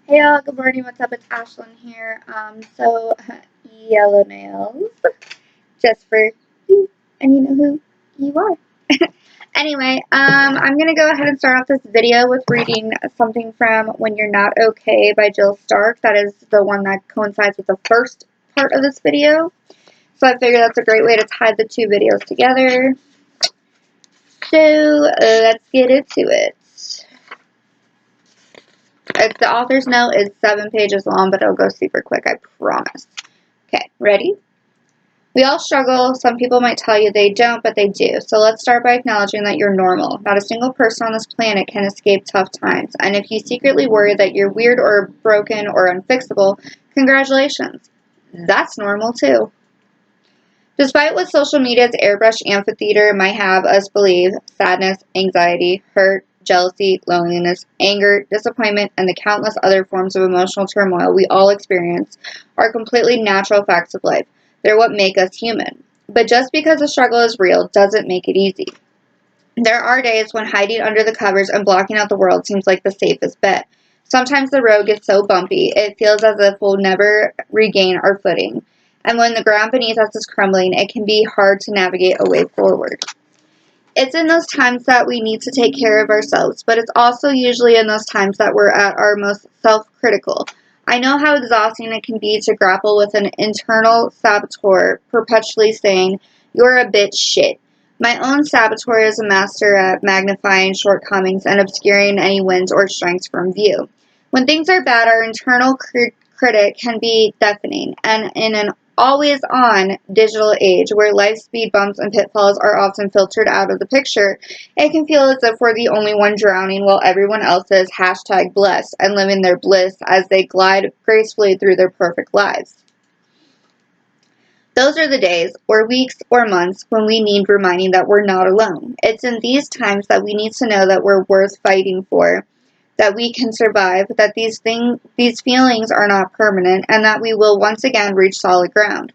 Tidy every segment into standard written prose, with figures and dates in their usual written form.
Hey y'all, good morning, what's up, it's Ashlyn here. Yellow nails, just for you, and you know who you are. Anyway, I'm gonna go ahead and start off this video with reading something from When You're Not Okay by Jill Stark. That is the one that coincides with the first part of this video. So I figured that's a great way to tie the two videos together. So, let's get into it. The author's note is 7 pages long, but it'll go super quick, I promise. Okay, ready? We all struggle. Some people might tell you they don't, but they do. So let's start by acknowledging that you're normal. Not a single person on this planet can escape tough times. And if you secretly worry that you're weird or broken or unfixable, congratulations. That's normal too. Despite what social media's airbrush amphitheater might have us believe, sadness, anxiety, hurt, jealousy, loneliness, anger, disappointment, and the countless other forms of emotional turmoil we all experience are completely natural facts of life. They're what make us human. But just because the struggle is real doesn't make it easy. There are days when hiding under the covers and blocking out the world seems like the safest bet. Sometimes the road gets so bumpy, it feels as if we'll never regain our footing. And when the ground beneath us is crumbling, it can be hard to navigate a way forward. It's in those times that we need to take care of ourselves, but it's also usually in those times that we're at our most self-critical. I know how exhausting it can be to grapple with an internal saboteur perpetually saying, "You're a bit shit." My own saboteur is a master at magnifying shortcomings and obscuring any wins or strengths from view. When things are bad, our internal critic can be deafening, and in an always-on digital age where life speed bumps and pitfalls are often filtered out of the picture, it can feel as if we're the only one drowning while everyone else is #blessed and living their bliss as they glide gracefully through their perfect lives. Those are the days, or weeks, or months when we need reminding that we're not alone. It's in these times that we need to know that we're worth fighting for, that we can survive, that these feelings are not permanent, and that we will once again reach solid ground.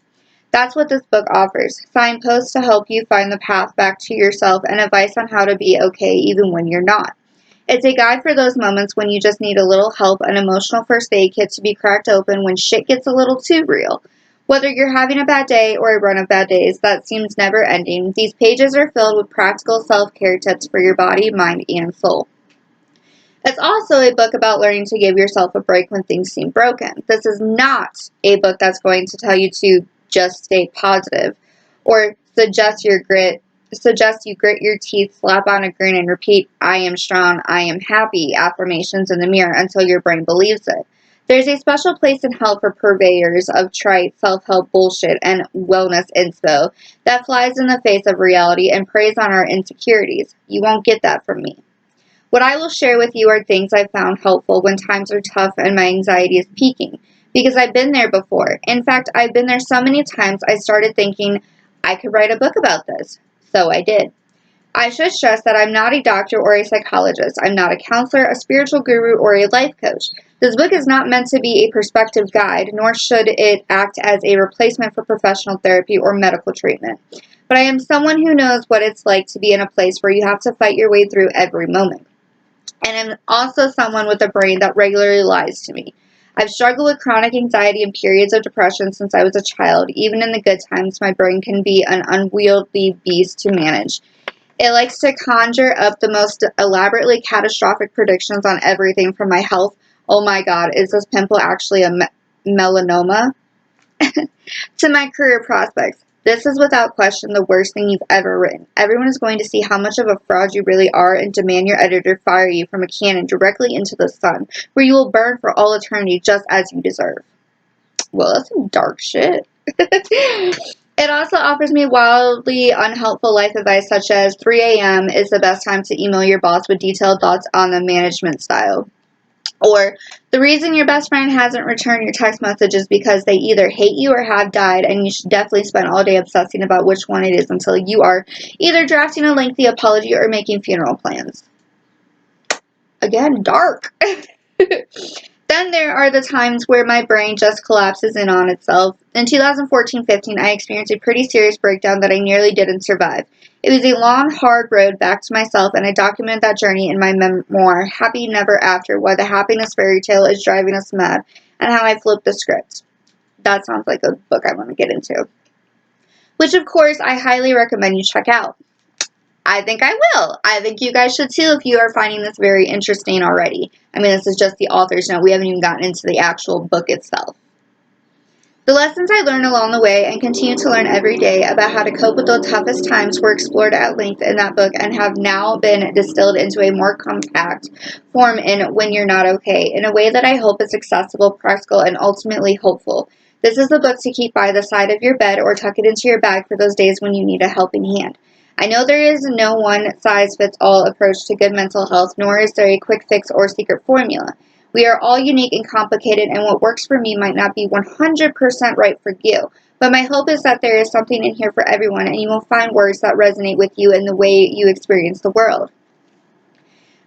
That's what this book offers, signposts to help you find the path back to yourself and advice on how to be okay even when you're not. It's a guide for those moments when you just need a little help, an emotional first aid kit to be cracked open when shit gets a little too real. Whether you're having a bad day or a run of bad days that seems never ending, these pages are filled with practical self-care tips for your body, mind, and soul. It's also a book about learning to give yourself a break when things seem broken. This is not a book that's going to tell you to just stay positive or suggest you grit your teeth, slap on a grin, and repeat, "I am strong, I am happy" affirmations in the mirror until your brain believes it. There's a special place in hell for purveyors of trite self-help bullshit and wellness inspo that flies in the face of reality and preys on our insecurities. You won't get that from me. What I will share with you are things I've found helpful when times are tough and my anxiety is peaking, because I've been there before. In fact, I've been there so many times I started thinking I could write a book about this. So I did. I should stress that I'm not a doctor or a psychologist. I'm not a counselor, a spiritual guru, or a life coach. This book is not meant to be a perspective guide, nor should it act as a replacement for professional therapy or medical treatment. But I am someone who knows what it's like to be in a place where you have to fight your way through every moment. And I'm also someone with a brain that regularly lies to me. I've struggled with chronic anxiety and periods of depression since I was a child. Even in the good times, my brain can be an unwieldy beast to manage. It likes to conjure up the most elaborately catastrophic predictions on everything from my health, "Oh my god, is this pimple actually a melanoma?" to my career prospects. This is without question the worst thing you've ever written. Everyone is going to see how much of a fraud you really are and demand your editor fire you from a cannon directly into the sun, where you will burn for all eternity just as you deserve. Well, that's some dark shit. It also offers me wildly unhelpful life advice such as 3 a.m. is the best time to email your boss with detailed thoughts on the management style. Or, the reason your best friend hasn't returned your text message is because they either hate you or have died, and you should definitely spend all day obsessing about which one it is until you are either drafting a lengthy apology or making funeral plans. Again, dark. Then there are the times where my brain just collapses in on itself. In 2014-15, I experienced a pretty serious breakdown that I nearly didn't survive. It was a long, hard road back to myself, and I documented that journey in my memoir, Happy Never After, Why the Happiness Fairy Tale is Driving Us Mad, and How I Flipped the Script. That sounds like a book I want to get into. Which, of course, I highly recommend you check out. I think I will. I think you guys should too if you are finding this very interesting already. I mean, this is just the author's note. We haven't even gotten into the actual book itself. The lessons I learned along the way and continue to learn every day about how to cope with the toughest times were explored at length in that book and have now been distilled into a more compact form in When You're Not Okay, in a way that I hope is accessible, practical, and ultimately hopeful. This is the book to keep by the side of your bed or tuck it into your bag for those days when you need a helping hand. I know there is no one-size-fits-all approach to good mental health, nor is there a quick fix or secret formula. We are all unique and complicated, and what works for me might not be 100% right for you. But my hope is that there is something in here for everyone, and you will find words that resonate with you in the way you experience the world.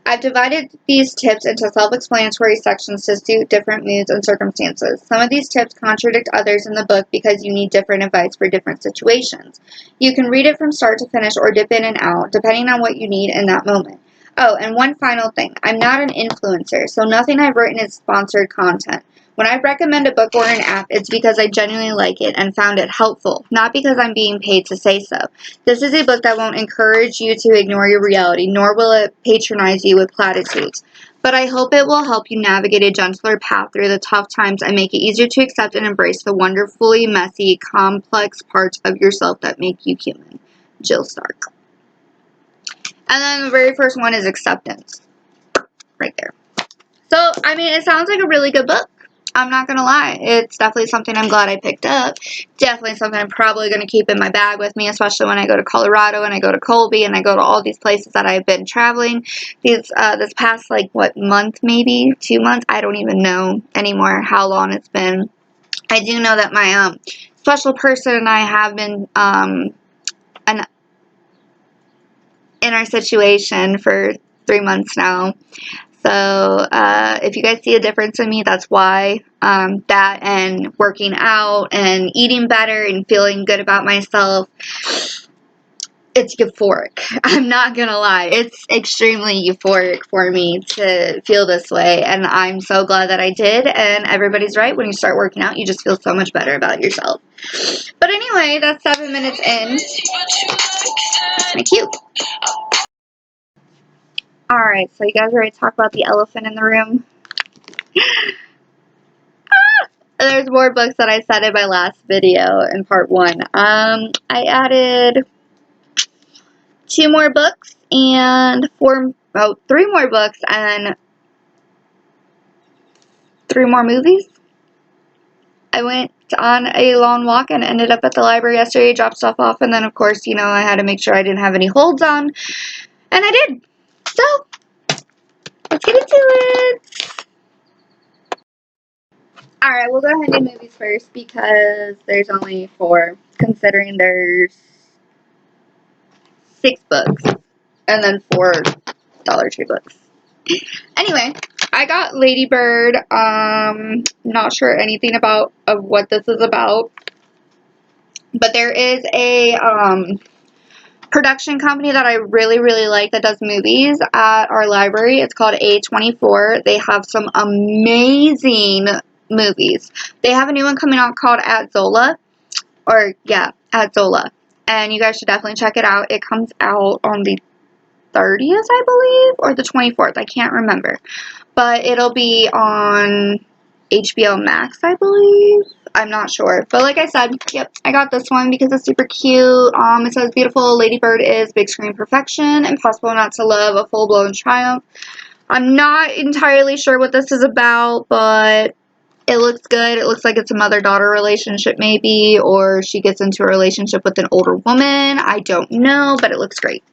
I've divided these tips into self-explanatory sections to suit different moods and circumstances. Some of these tips contradict others in the book because you need different advice for different situations. You can read it from start to finish or dip in and out, depending on what you need in that moment. Oh, and one final thing. I'm not an influencer, so nothing I've written is sponsored content. When I recommend a book or an app, it's because I genuinely like it and found it helpful, not because I'm being paid to say so. This is a book that won't encourage you to ignore your reality, nor will it patronize you with platitudes. But I hope it will help you navigate a gentler path through the tough times and make it easier to accept and embrace the wonderfully messy, complex parts of yourself that make you human. Jill Stark. And then the very first one is acceptance. Right there. So, I mean, it sounds like a really good book. I'm not going to lie. It's definitely something I'm glad I picked up. Definitely something I'm probably going to keep in my bag with me, especially when I go to Colorado and I go to Colby and I go to all these places that I've been traveling. This past, month, maybe 2 months? I don't even know anymore how long it's been. I do know that my special person and I have been in our situation for 3 months now. So, if you guys see a difference in me, that's why. That and working out and eating better and feeling good about myself, it's euphoric. I'm not gonna lie. It's extremely euphoric for me to feel this way, and I'm so glad that I did, and everybody's right. When you start working out, you just feel so much better about yourself. But anyway, that's 7 minutes in. Kind of cute. Alright, so you guys are ready to talk about the elephant in the room? There's more books that I said in my last video in part 1. I added 2 more books and 3 more books and 3 more movies. I went on a long walk and ended up at the library yesterday, dropped stuff off, and then of course, I had to make sure I didn't have any holds on, and I did. So, let's get into it. Alright, we'll go ahead and do movies first because there's only 4, considering there's 6 books and then 4 Dollar Tree books. Anyway, I got Ladybird. Not sure anything of what this is about, but there is a production company that I really, really like that does movies at our library. It's called A24. They have some amazing movies. They have a new one coming out called At Zola. At Zola. And you guys should definitely check it out. It comes out on the 30th, I believe, or the 24th. I can't remember. But it'll be on HBO Max, I believe. I'm not sure. But like I said, yep, I got this one because it's super cute. It says, beautiful Ladybird is big screen perfection, impossible not to love, a full-blown triumph. I'm not entirely sure what this is about, but it looks good. It looks like it's a mother-daughter relationship maybe, or she gets into a relationship with an older woman. I don't know, but it looks great.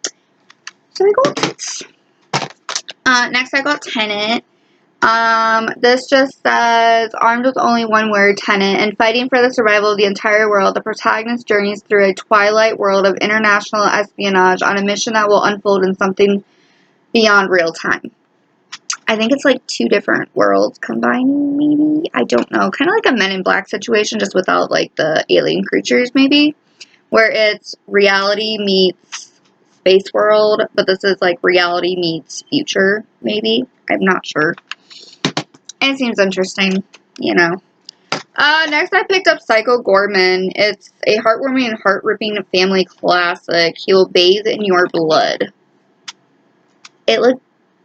So I got it. Next I got Tenet. This just says, armed with only one word, Tenet, and fighting for the survival of the entire world, the protagonist journeys through a twilight world of international espionage on a mission that will unfold in something beyond real time. I think it's like 2 different worlds combining, maybe? I don't know. Kind of like a Men in Black situation, just without like the alien creatures, maybe? Where it's reality meets space world, but this is like reality meets future, maybe. I'm not sure. It seems interesting, you know. Next I picked up Psycho Goreman. It's a heartwarming and heart-ripping family classic. He will bathe in your blood. It looked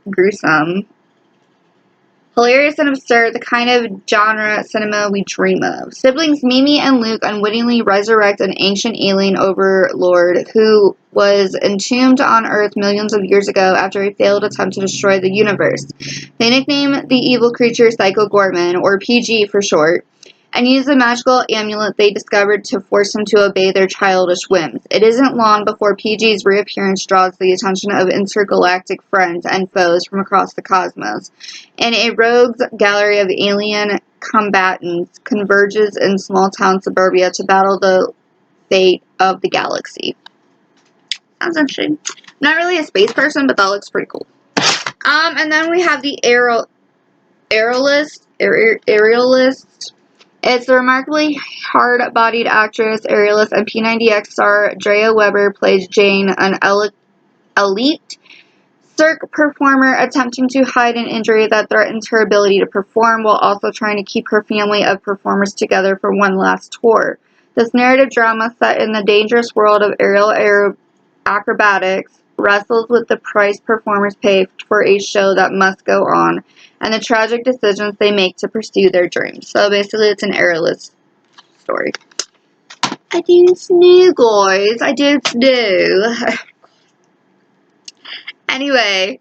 gruesome. Hilarious and absurd, the kind of genre cinema we dream of. Siblings Mimi and Luke unwittingly resurrect an ancient alien overlord who was entombed on Earth millions of years ago after a failed attempt to destroy the universe. They nickname the evil creature Psycho Goreman, or PG for short, and use a magical amulet they discovered to force him to obey their childish whims. It isn't long before PG's reappearance draws the attention of intergalactic friends and foes from across the cosmos, and a rogues gallery of alien combatants converges in small-town suburbia to battle the fate of the galaxy. Sounds interesting. Not really a space person, but that looks pretty cool. And then we have the Aerialist. It's the remarkably hard-bodied actress, Aerialist, and P90X star Drea Weber plays Jane, an elite cirque performer attempting to hide an injury that threatens her ability to perform while also trying to keep her family of performers together for one last tour. This narrative drama, set in the dangerous world of aerial acrobatics, wrestles with the price performers pay for a show that must go on, and the tragic decisions they make to pursue their dreams. So basically, it's an Aerialist story. I didn't know, guys. I didn't know. Anyway,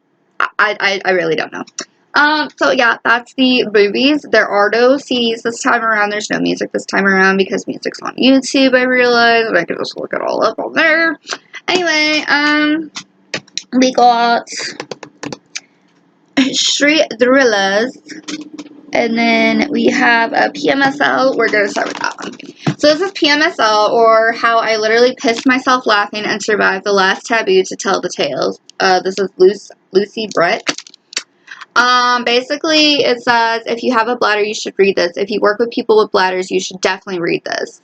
I really don't know. So yeah, that's the movies. There are no CDs this time around. There's no music this time around because music's on YouTube, I realized. I could just look it all up on there. Anyway, we got Street Thrillers, and then we have a PMSL. We're going to start with that one. So this is PMSL, or How I Literally Pissed Myself Laughing and Survived the Last Taboo to Tell the Tales. This is Lucy Brett. Basically, it says, if you have a bladder, you should read this. If you work with people with bladders, you should definitely read this.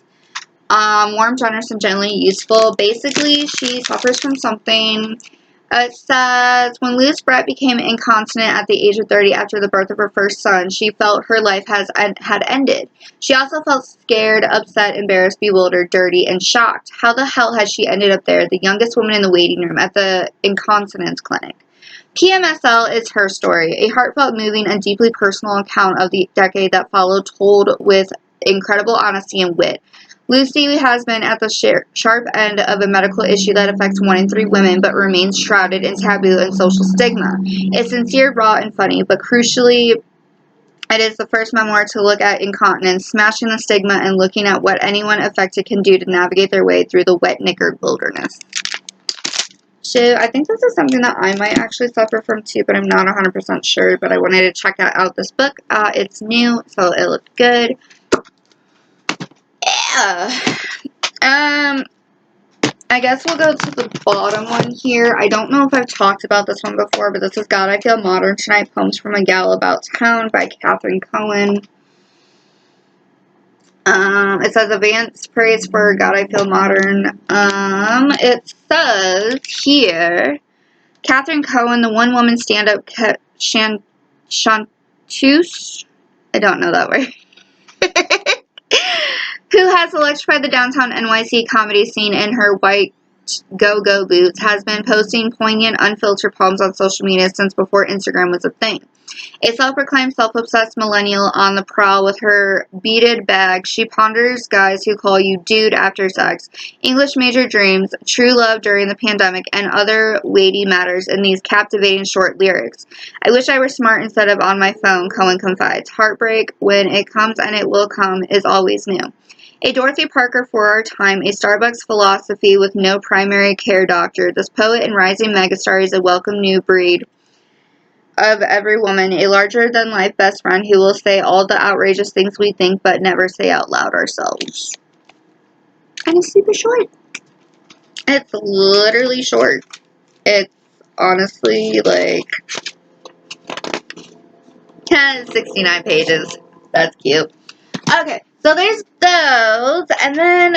Warm, generous, and generally useful. Basically, she suffers from something. It says, when Luce Brett became incontinent at the age of 30 after the birth of her first son, she felt her life had ended. She also felt scared, upset, embarrassed, bewildered, dirty, and shocked. How the hell had she ended up there, the youngest woman in the waiting room at the incontinence clinic? PMSL is her story, a heartfelt, moving, and deeply personal account of the decade that followed, told with incredible honesty and wit. Lucy has been at the sharp end of a medical issue that affects 1 in 3 women, but remains shrouded in taboo and social stigma. It's sincere, raw, and funny, but crucially, it is the first memoir to look at incontinence, smashing the stigma, and looking at what anyone affected can do to navigate their way through the wet-knickered wilderness. So, I think this is something that I might actually suffer from too, but I'm not 100% sure, but I wanted to check out this book. It's new, so it looked good. Yeah. I guess we'll go to the bottom one here. I don't know if I've talked about this one before, but this is God, I Feel Modern Tonight, Poems from a Gal About Town by Catherine Cohen. It says advanced praise for God, I Feel Modern. It says here, Catherine Cohen, the one-woman stand-up chanteuse, I don't know that word, who has electrified the downtown NYC comedy scene in her white go-go boots, has been posting poignant, unfiltered poems on social media since before Instagram was a thing. A self-proclaimed, self-obsessed millennial on the prowl with her beaded bag, she ponders guys who call you dude after sex, English major dreams, true love during the pandemic, and other weighty matters in these captivating short lyrics. I wish I were smart instead of on my phone, Cohen confides. Heartbreak, when it comes and it will come, is always new. A Dorothy Parker for our time, a Starbucks philosophy with no primary care doctor, this poet and rising megastar is a welcome new breed of every woman, a larger-than-life best friend who will say all the outrageous things we think but never say out loud ourselves. And it's super short. It's literally short. It's honestly like 1069 pages. That's cute. Okay, So there's those, and then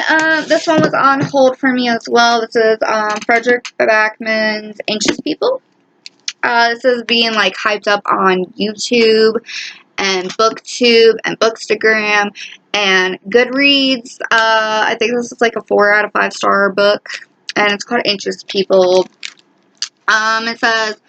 this one was on hold for me as well. This is Frederick Backman's Anxious People. This is being like hyped up on YouTube and BookTube and Bookstagram and Goodreads. I think this is like a 4 out of 5 star book, and it's called Anxious People. It says,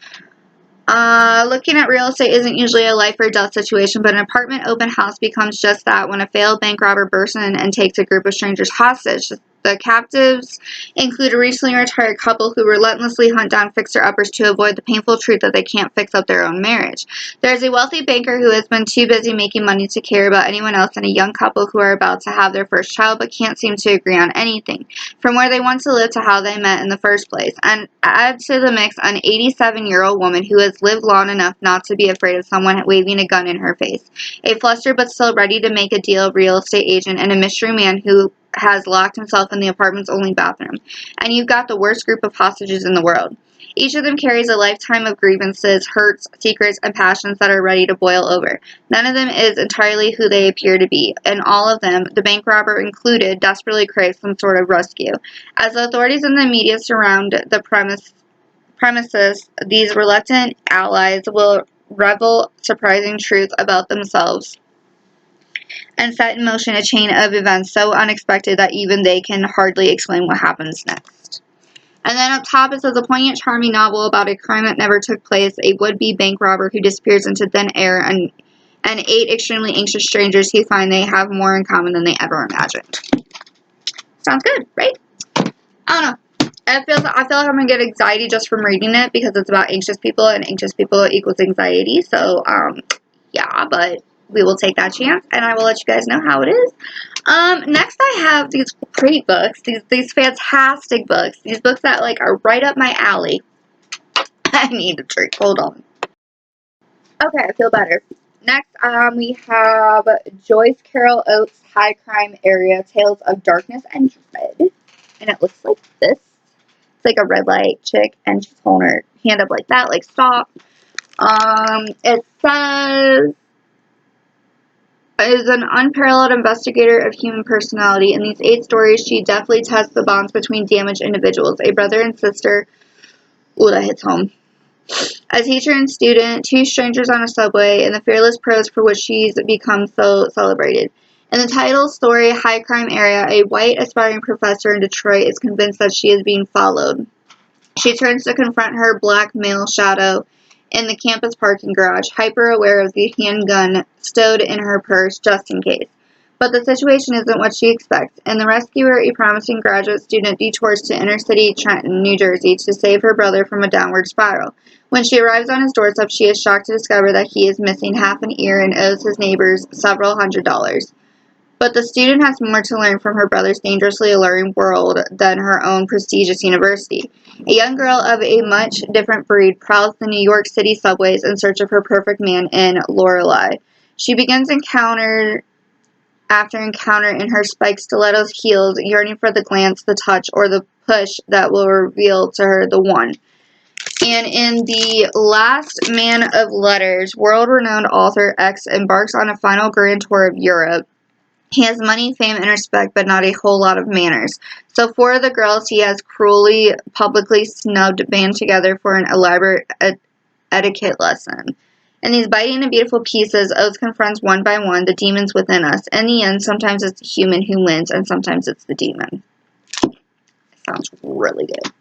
looking at real estate isn't usually a life or death situation, but an apartment open house becomes just that when a failed bank robber bursts in and takes a group of strangers hostage. The captives include a recently retired couple who relentlessly hunt down fixer-uppers to avoid the painful truth that they can't fix up their own marriage. There's a wealthy banker who has been too busy making money to care about anyone else, and a young couple who are about to have their first child but can't seem to agree on anything, from where they want to live to how they met in the first place. And add to the mix an 87-year-old woman who has lived long enough not to be afraid of someone waving a gun in her face, a flustered but still ready to make a deal real estate agent, and a mystery man who has locked himself in the apartment's only bathroom. And you've got the worst group of hostages in the world. Each of them carries a lifetime of grievances, hurts, secrets, and passions that are ready to boil over. None of them is entirely who they appear to be, and all of them, the bank robber included, desperately crave some sort of rescue. As the authorities and the media surround the premises, these reluctant allies will reveal surprising truths about themselves and set in motion a chain of events so unexpected that even they can hardly explain what happens next. And then up top it says, a poignant, charming novel about a crime that never took place, a would-be bank robber who disappears into thin air, and 8 extremely anxious strangers who find they have more in common than they ever imagined. Sounds good, right? I don't know. I feel like I'm going to get anxiety just from reading it because it's about anxious people, and anxious people equals anxiety. So, yeah, but we will take that chance, and I will let you guys know how it is. Next I have these great books, these fantastic books, these books that, like, are right up my alley. I need a drink, hold on. Okay, I feel better. Next, we have Joyce Carol Oates' High Crime Area, Tales of Darkness and Dread. And it looks like this. It's like a red light chick, and she's holding her hand up like that, like stop. It says, is an unparalleled investigator of human personality. In these 8 stories, she deftly tests the bonds between damaged individuals, a brother and sister. Ooh, that hits home. A teacher and student, 2 strangers on a subway, and the fearless prose for which she's become so celebrated. In the title story, High Crime Area, a white aspiring professor in Detroit is convinced that she is being followed. She turns to confront her black male shadow in the campus parking garage, hyper aware of the handgun stowed in her purse just in case. But the situation isn't what she expects, and the rescuer, a promising graduate student, detours to inner city Trenton, New Jersey, to save her brother from a downward spiral. When she arrives on his doorstep, she is shocked to discover that he is missing half an ear and owes his neighbors several $100s. But the student has more to learn from her brother's dangerously alluring world than her own prestigious university. A young girl of a much different breed prowls the New York City subways in search of her perfect man in Lorelei. She begins encounter after encounter in her spiked stilettos heels, yearning for the glance, the touch, or the push that will reveal to her the one. And in The Last Man of Letters, world-renowned author X embarks on a final grand tour of Europe. He has money, fame, and respect, but not a whole lot of manners. So 4 of the girls he has cruelly, publicly snubbed band together for an elaborate etiquette lesson. In these biting and beautiful pieces, Oates confronts one by one the demons within us. In the end, sometimes it's the human who wins, and sometimes it's the demon. Sounds really good.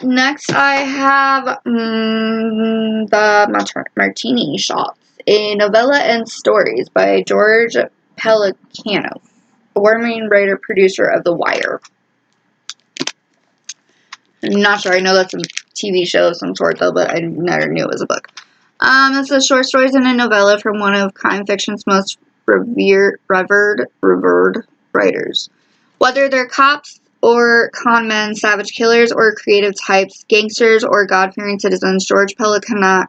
Next I have the Martini Shot, a novella and stories by George Pelicano, award-winning writer, producer of The Wire. I'm not sure, I know that's a TV show of some sort though, but I never knew it was a book. This is short stories and a novella from one of crime fiction's most revered writers. Whether they're cops or con men, savage killers or creative types, gangsters or God-fearing citizens, George Pelicano's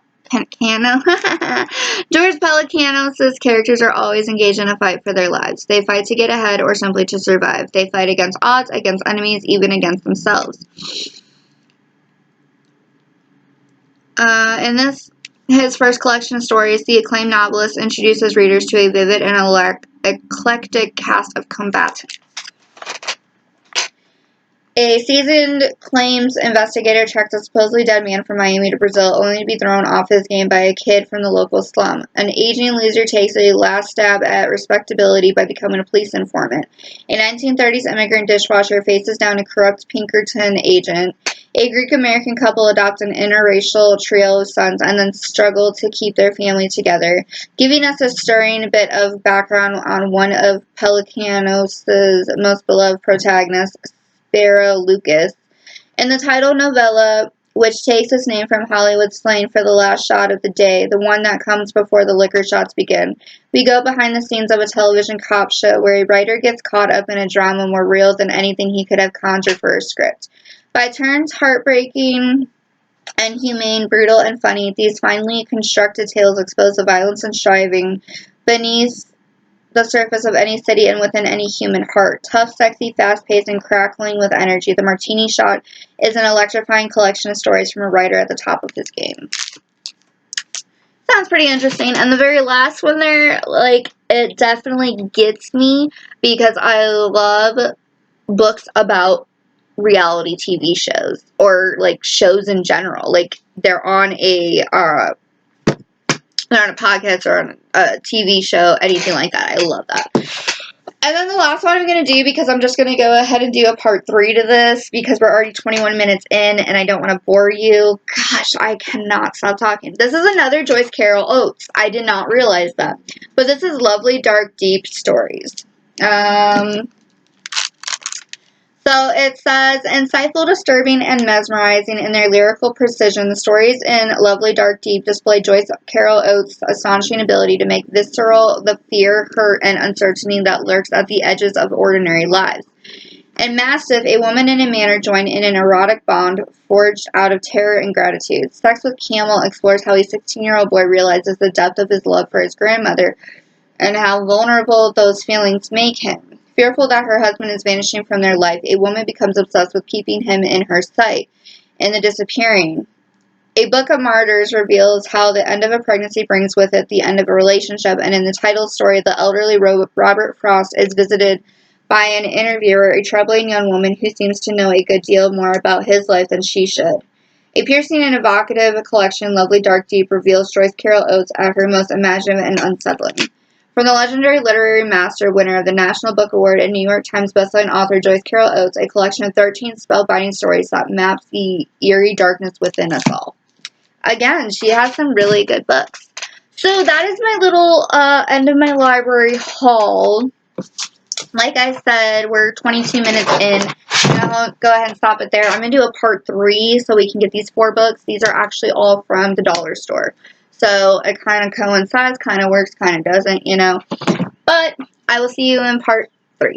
characters are always engaged in a fight for their lives. They fight to get ahead or simply to survive. They fight against odds, against enemies, even against themselves. In his first collection of stories, the acclaimed novelist introduces readers to a vivid and eclectic cast of combatants. A seasoned claims investigator tracks a supposedly dead man from Miami to Brazil, only to be thrown off his game by a kid from the local slum. An aging loser takes a last stab at respectability by becoming a police informant. A 1930s immigrant dishwasher faces down a corrupt Pinkerton agent. A Greek-American couple adopts an interracial trio of sons and then struggle to keep their family together, giving us a stirring bit of background on one of Pelicanos' most beloved protagonists, Sparrow Lucas. In the title novella, which takes its name from Hollywood's slang for the last shot of the day, the one that comes before the liquor shots begin, we go behind the scenes of a television cop show where a writer gets caught up in a drama more real than anything he could have conjured for a script. By turns heartbreaking and humane, brutal and funny, these finely constructed tales expose the violence and striving beneath the surface of any city and within any human heart. Tough, sexy, fast-paced, and crackling with energy, the Martini Shot is an electrifying collection of stories from a writer at the top of his game. Sounds pretty interesting. And the very last one there, like, it definitely gets me because I love books about reality TV shows or, like, shows in general. Like, they're on a podcast or on a TV show, anything like that. I love that. And then the last one I'm going to do, because I'm just going to go ahead and do a part 3 to this, because we're already 21 minutes in, and I don't want to bore you. Gosh, I cannot stop talking. This is another Joyce Carol Oates. I did not realize that. But this is Lovely, Dark, Deep Stories. So it says, insightful, disturbing, and mesmerizing in their lyrical precision, the stories in Lovely, Dark, Deep display Joyce Carol Oates' astonishing ability to make visceral the fear, hurt, and uncertainty that lurks at the edges of ordinary lives. In Mastiff, a woman and a man are joined in an erotic bond forged out of terror and gratitude. Sex with Camel explores how a 16-year-old boy realizes the depth of his love for his grandmother and how vulnerable those feelings make him. Fearful that her husband is vanishing from their life, a woman becomes obsessed with keeping him in her sight. In The Disappearing, A Book of Martyrs reveals how the end of a pregnancy brings with it the end of a relationship, and in the title story, the elderly Robert Frost is visited by an interviewer, a troubling young woman who seems to know a good deal more about his life than she should. A piercing and evocative collection, Lovely, Dark, Deep, reveals Joyce Carol Oates at her most imaginative and unsettling. From the legendary literary master, winner of the National Book Award and New York Times bestselling author Joyce Carol Oates, a collection of 13 spellbinding stories that maps the eerie darkness within us all. Again, she has some really good books. So that is my little end of my library haul. Like I said, we're 22 minutes in. I'll go ahead and stop it there. I'm going to do a part 3 so we can get these 4 books. These are actually all from the dollar store. So it kind of coincides, kind of works, kind of doesn't, you know. But I will see you in part 3.